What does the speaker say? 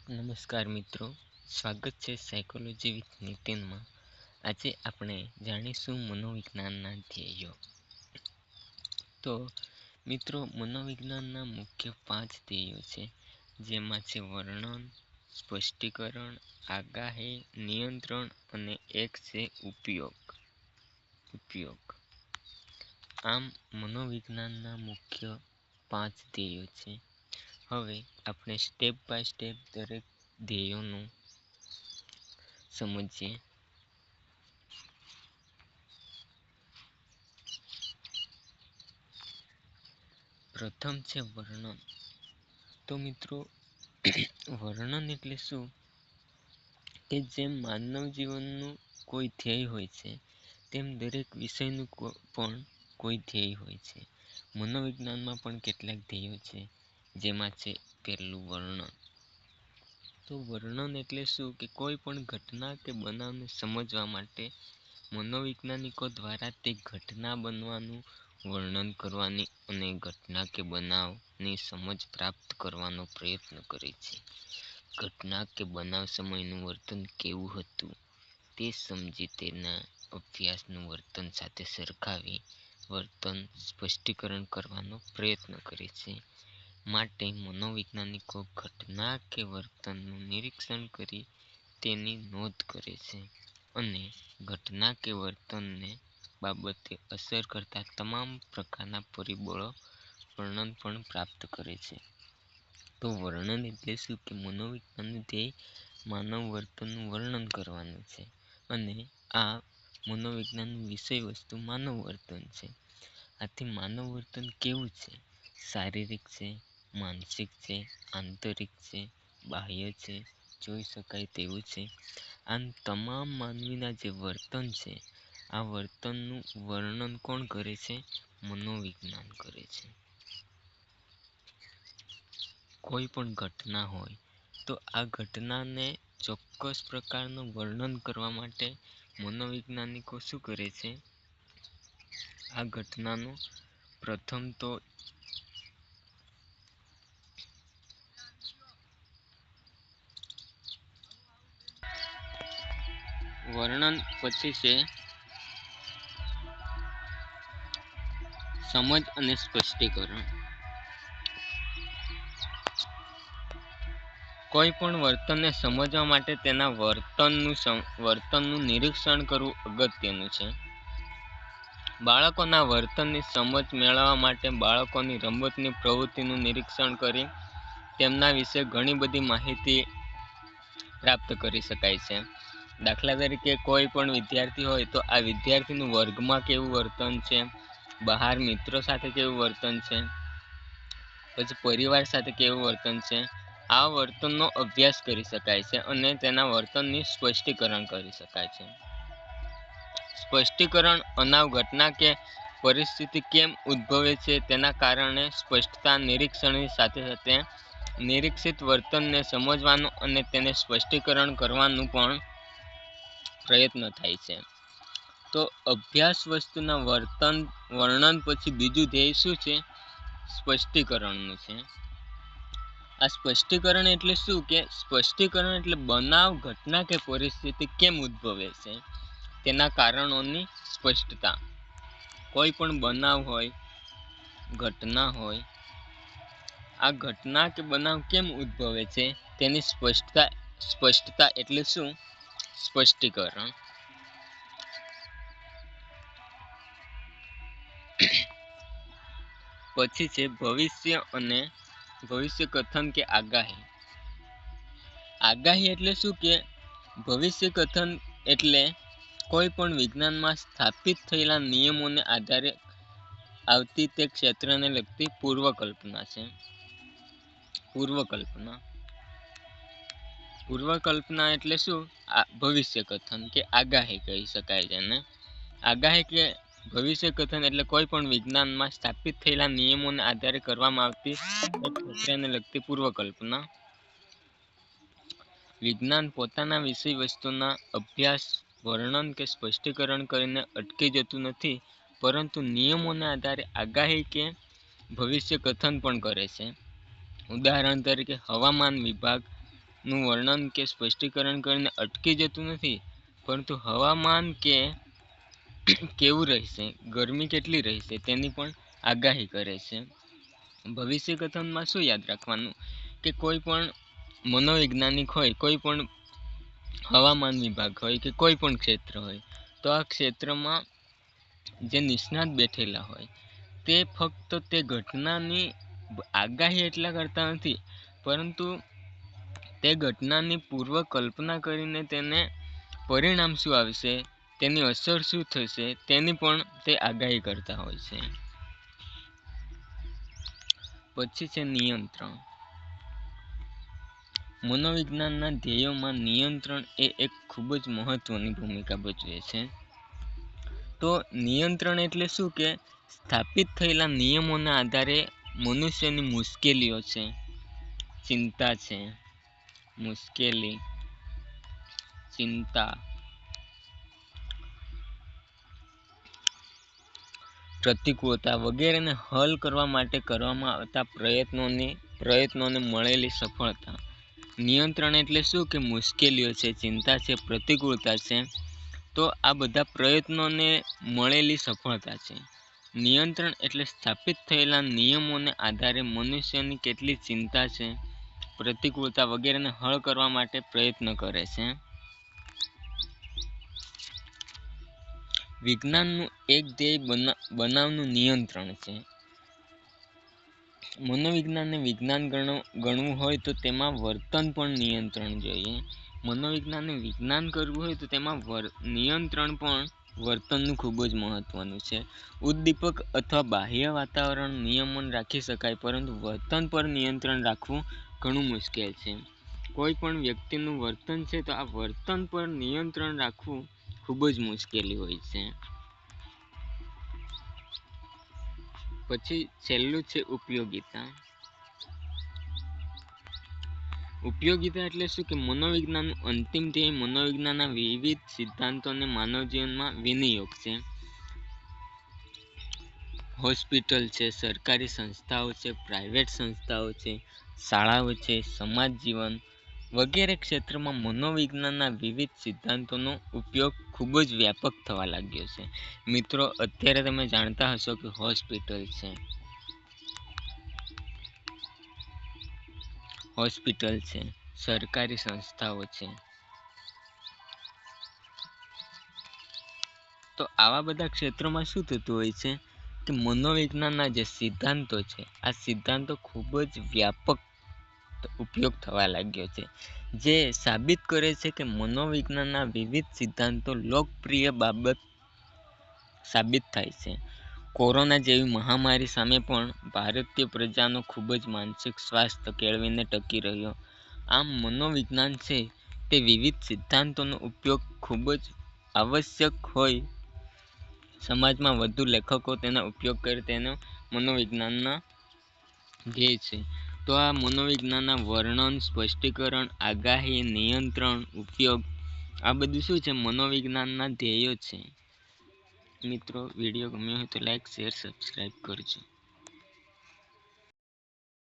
નમસ્કાર મિત્રો, સ્વાગત છે સાયકોલોજી વિથ નીતિનમાં. આજે આપણે જાણીશું મનોવિજ્ઞાનના ધ્યેયો. તો મિત્રો, મનોવિજ્ઞાનના મુખ્ય 5 ધ્યેયો છે, જેમાં છે વર્ણન, સ્પષ્ટીકરણ, આગાહી, નિયંત્રણ અને એક છે ઉપયોગ. આમ મનોવિજ્ઞાનના મુખ્ય 5 ધ્યેયો છે. હવે આપણે સ્ટેપ બાય સ્ટેપ દરેક ધ્યેયોનું સમજીએ. પ્રથમ છે વર્ણન. તો મિત્રો, વર્ણન એટલે શું કે જેમ માનવ જીવનનું કોઈ ધ્યેય હોય છે, તેમ દરેક વિષયનું પણ કોઈ ધ્યેય હોય છે. મનોવિજ્ઞાનમાં પણ કેટલાક ધ્યેયો છે, જેમાં છે પહેલું વર્ણન. તો વર્ણન એટલે શું કે કોઈ પણ ઘટના કે બનાવને સમજવા માટે મનોવૈજ્ઞાનિકો દ્વારા તે ઘટના બનવાનું વર્ણન કરવાની અને ઘટના કે બનાવની સમજ પ્રાપ્ત કરવાનો પ્રયત્ન કરે છે. ઘટના કે બનાવ સમયનું વર્તન કેવું હતું તે સમજી તેના અભ્યાસનું વર્તન સાથે સરખાવી વર્તન સ્પષ્ટીકરણ કરવાનો પ્રયત્ન કરે છે. માટે મનોવૈજ્ઞાનિકો ઘટના કે વર્તનનું નિરીક્ષણ કરી તેની નોંધ કરે છે અને ઘટના કે વર્તનને બાબતે અસર કરતા તમામ પ્રકારના પરિબળો વર્ણન પણ પ્રાપ્ત કરે છે. તો વર્ણન એટલે શું કે મનોવિજ્ઞાનનું ધ્યેય માનવ વર્તનનું વર્ણન કરવાનું છે અને આ મનોવિજ્ઞાનનું વિષય વસ્તુ માનવ વર્તન છે. આથી માનવ વર્તન કેવું છે? શારીરિક છે, માનસિક છે, આંતરિક છે, બાહ્ય છે, જોઈ શકાય તેવું છે. આમ તમામ માનવીના જે વર્તન છે, આ વર્તનનું વર્ણન કોણ કરે છે? મનોવિજ્ઞાન કરે છે. કોઈ પણ ઘટના હોય તો આ ઘટનાને ચોક્કસ પ્રકારનું વર્ણન કરવા માટે મનોવૈજ્ઞાનિકો શું કરે છે? આ ઘટનાનું પ્રથમ તો વર્ણન, પછી છે સમજ અને સ્પષ્ટીકરણ. કોઈ પણ વર્તનને સમજવા માટે તેના વર્તનનું નિરીક્ષણ કરવું અગત્યનું છે. બાળકોના વર્તનની સમજ મેળવવા માટે બાળકોની રમતની પ્રવૃત્તિનું નિરીક્ષણ કરી તેમના વિશે ઘણી બધી માહિતી પ્રાપ્ત કરી શકાય છે. દાખલા તરીકે કોઈ પણ વિદ્યાર્થી હોય તો આ વિદ્યાર્થીનું વર્ગમાં કેવું વર્તન છે, બહાર મિત્રો સાથે કેવું વર્તન છે, પછી પરિવાર સાથે કેવું વર્તન છે, આ વર્તનનો અભ્યાસ કરી શકાય છે અને તેના વર્તનની સ્પષ્ટીકરણ કરી શકાય છે. સ્પષ્ટીકરણ અનાવ ઘટના કે પરિસ્થિતિ કેમ ઉદ્ભવે છે તેના કારણે સ્પષ્ટતા નિરીક્ષણની સાથે સાથે નિરીક્ષિત વર્તનને સમજવાનું અને તેને સ્પષ્ટીકરણ કરવાનું પણ પ્રયત્ન થાય છે. તો અભ્યાસ વસ્તુના વર્ણન પછી બીજું ધ્યેય શું છે? સ્પષ્ટીકરણનું છે. આ સ્પષ્ટીકરણ એટલે શું કે સ્પષ્ટીકરણ એટલે બનાવ, ઘટના કે પરિસ્થિતિ કેમ ઉદ્ભવે છે તેના કારણોની સ્પષ્ટતા. કોઈ પણ બનાવ હોય, ઘટના હોય, આ ઘટના કે બનાવ કેમ ઉદ્ભવે છે તેની સ્પષ્ટતા એટલે શું? સ્પષ્ટીકરણ. પછી છે ભવિષ્ય કથન કે આગાહી. આગાહી એટલે શું કે ભવિષ્ય કથન એટલે કોઈ પણ વિજ્ઞાનમાં સ્થાપિત થયેલા નિયમોને આધારે આવતી તે ક્ષેત્રને લગતી પૂર્વકલ્પના છે. પૂર્વકલ્પના એટલે શું? ભવિષ્ય કથન કે આગાહી કહી શકાય જેને. આગાહી કે ભવિષ્ય કથન એટલે કોઈ પણ વિજ્ઞાનમાં સ્થાપિત થયેલા નિયમોને આધારે કરવામાં આવતી એક ક્ષેત્રને લગતી પૂર્વકલ્પના. વિજ્ઞાન પોતાના વિષય વસ્તુના અભ્યાસ, વર્ણન કે સ્પષ્ટીકરણ કરીને અટકી જતું નથી, પરંતુ નિયમોના આધારે આગાહી કે ભવિષ્ય કથન પણ કરે છે. ઉદાહરણ તરીકે હવામાન વિભાગ નું વર્ણન કે સ્પષ્ટીકરણ કરીને અટકી જતું નથી, પરંતુ હવામાન કે કેવું રહેશે, ગરમી કેટલી રહેશે તેની પણ આગાહી કરે છે. ભવિષ્ય કથનમાં શું યાદ રાખવાનું કે કોઈ પણ મનોવૈજ્ઞાનિક હોય, કોઈ પણ હવામાન વિભાગ હોય કે કોઈ પણ ક્ષેત્ર હોય, તો આ ક્ષેત્રમાં જે નિષ્ણાત બેઠેલા હોય તે ફક્ત તે ઘટનાની આગાહી એટલા કરતા નથી, પરંતુ તે ઘટનાની પૂર્વ કલ્પના કરીને તેને પરિણામ શું આવશે, તેની અસર શું થશે તેની પણ તે આગાહી કરતા હોય છે. પછી છે નિયંત્રણ. મનોવિજ્ઞાનના ધ્યેયોમાં નિયંત્રણ એ એક ખૂબ જ મહત્વની ભૂમિકા ભજવે છે. તો નિયંત્રણ એટલે શું કે સ્થાપિત થયેલા નિયમોના આધારે મનુષ્યની મુશ્કેલીઓ છે, ચિંતા છે, મુશ્કેલી, ચિંતા, પ્રતિકૂળતા વગેરેને હલ કરવા માટે કરવામાં આવતા પ્રયત્નોને મળેલી સફળતા. નિયંત્રણ એટલે શું કે મુશ્કેલીઓ છે, ચિંતા છે, પ્રતિકૂળતા છે, તો આ બધા પ્રયત્નોને મળેલી સફળતા છે. નિયંત્રણ એટલે સ્થાપિત થયેલા નિયમોને આધારે મનુષ્યની કેટલી ચિંતા છે, પ્રતિકૂળતા વગેરેને હલ કરવા માટે પ્રયત્ન કરે છે. વિજ્ઞાનનું એક ધ્યેય બનાવનું નિયંત્રણ છે. મનોવિજ્ઞાનને વિજ્ઞાન ગણવું હોય તો તેમાં વર્તન પણ નિયંત્રણ જોઈએ. મનોવિજ્ઞાનને વિજ્ઞાન કરવું હોય તો તેમાં નિયંત્રણ પણ વર્તનનું ખૂબ જ મહત્વનું છે. ઉદ્દીપક અથવા બાહ્ય વાતાવરણ નિયમન રાખી શકાય, પરંતુ વર્તન પર નિયંત્રણ રાખવું ઘણું મુશ્કેલ છે. કોઈ પણ વ્યક્તિનું વર્તન છે તો આ વર્તન પર નિયંત્રણ રાખવું ખૂબ જ મુશ્કેલી હોય છે. પછી છેલ્લું છે ઉપયોગિતા. ઉપયોગિતા એટલે શું કે મનોવિજ્ઞાનનું અંતિમ ધ્યેય મનોવિજ્ઞાનના વિવિધ સિદ્ધાંતોને માનવ જીવનમાં વિનિયોગ છે. હોસ્પિટલ છે, સરકારી સંસ્થાઓ છે, પ્રાઇવેટ સંસ્થાઓ છે, શાળાઓ છે, સમાજ જીવન વગેરે ક્ષેત્રમાં મનોવિજ્ઞાનના વિવિધ સિદ્ધાંતોનો ઉપયોગ ખૂબ જ વ્યાપક થવા લાગ્યો છે. મિત્રો, અત્યારે તમે જાણતા હશો કે હોસ્પિટલ છે, સરકારી સંસ્થાઓ છે, તો આવા બધા ક્ષેત્રોમાં શું થતું હોય છે કે મનોવિજ્ઞાનના જે સિદ્ધાંતો છે, આ સિદ્ધાંતો ખૂબ જ વ્યાપક ઉપયોગ થવા લાગ્યો છે, જે સાબિત કરે છે કે મનોવિજ્ઞાનના વિવિધ સિદ્ધાંતો લોકપ્રિય બાબત સાબિત થાય છે. કોરોના જેવી મહામારી સામે પણ ભારતીય પ્રજાનો ખૂબ જ માનસિક સ્વાસ્થ્ય કેળવીને ટકી રહ્યો. આમ મનોવિજ્ઞાન છે તે વિવિધ સિદ્ધાંતોનો ઉપયોગ ખૂબ જ આવશ્યક હોય. સમાજમાં વધુ લેખકો તેનો ઉપયોગ કરે તેનો મનોવિજ્ઞાનના ધ્યેય છે. તો આ મનોવિજ્ઞાનના વર્ણન, સ્પષ્ટીકરણ, આગાહી, નિયંત્રણ, ઉપયોગ આ બધું શું છે મનોવિજ્ઞાનના ધ્યેયો છે. મિત્રો, વિડીયો ગમ્યો હોય તો લાઈક, શેર, સબસ્ક્રાઈબ કરજો.